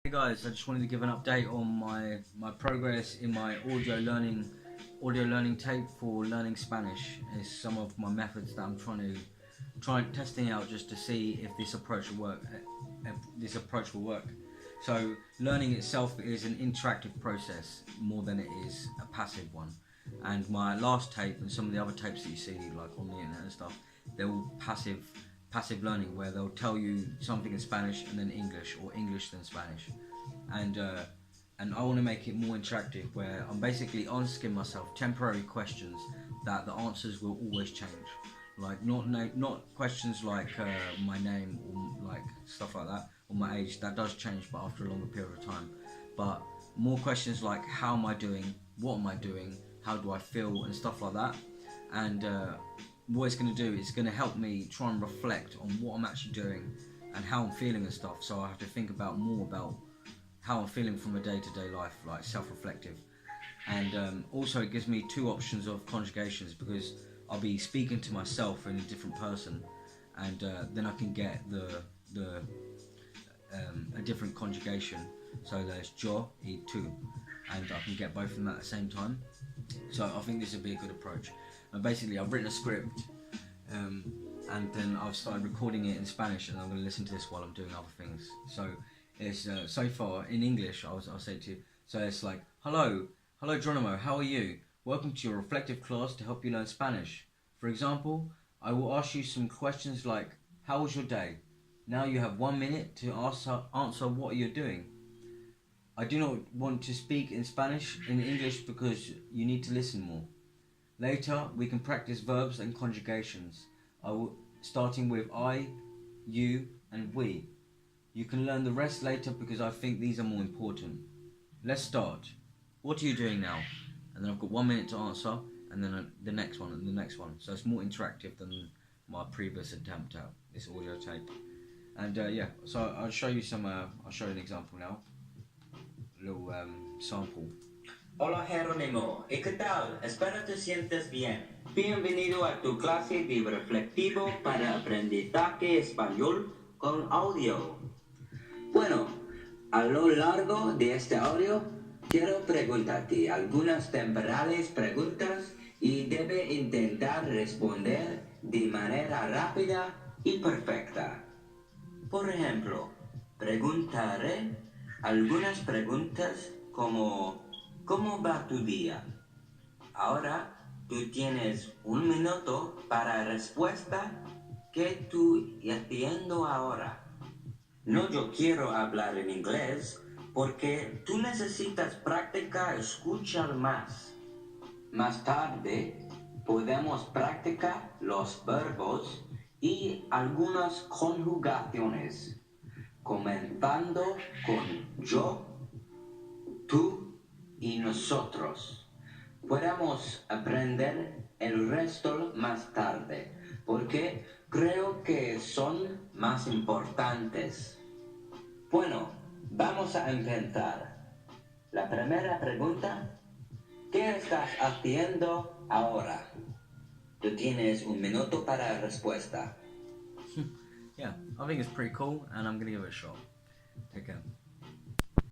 Hey guys, I just wanted to give an update on my progress in my audio learning tape for learning Spanish. Is some of my methods that I'm testing out just to see if this approach will work. So learning itself is an interactive process more than it is a passive one. And my last tape and some of the other tapes that you see like on the internet and stuff, they're all passive learning, where they'll tell you something in Spanish and then English, or English then Spanish, and I want to make it more interactive, where I'm basically asking myself temporary questions that the answers will always change. Like not questions like my name or like stuff like that, or my age. That does change, but after a longer period of time. But more questions like how am I doing, what am I doing, how do I feel, and stuff like that. And what it's going to do is going to help me try and reflect on what I'm actually doing and how I'm feeling and stuff. So I have to think more about how I'm feeling from a day-to-day life, like self-reflective. And also it gives me two options of conjugations, because I'll be speaking to myself in a different person, and then I can get a different conjugation. So there's yo y tú, and I can get both of them at the same time. So I think this would be a good approach. And basically I've written a script, and then I've started recording it in Spanish, and I'm going to listen to this while I'm doing other things. So it's so far in English, I'll say to you. So it's like, hello Geronimo, how are you? Welcome to your reflective class to help you learn Spanish. For example, I will ask you some questions like, how was your day? Now you have 1 minute to answer what you're doing. I do not want to speak in English because you need to listen more. Later, we can practice verbs and conjugations, starting with I, you, and we. You can learn the rest later because I think these are more important. Let's start. What are you doing now? And then I've got 1 minute to answer, and then the next one, and the next one. So it's more interactive than my previous attempt at this audio tape. And yeah, so I'll show you an example now. A little sample. Hola Jerónimo, ¿y qué tal? Espero te sientes bien. Bienvenido a tu clase de reflectivo para aprendizaje español con audio. Bueno, a lo largo de este audio quiero preguntarte algunas temporales preguntas y debe intentar responder de manera rápida y perfecta. Por ejemplo, preguntaré algunas preguntas como ¿cómo va tu día? Ahora tú tienes 1 minuto para respuesta. ¿Qué tú haciendo ahora? No, yo quiero hablar en inglés porque tú necesitas práctica escuchar más. Más tarde podemos practicar los verbos y algunas conjugaciones, comenzando con yo, tú y nosotros. Podemos aprender el resto más tarde, porque creo que son más importantes. Bueno, vamos a empezar. La primera pregunta, ¿qué estás haciendo ahora? Tú tienes 1 minuto para respuesta. Yeah, I think it's pretty cool, and I'm going to give it a shot. Take care.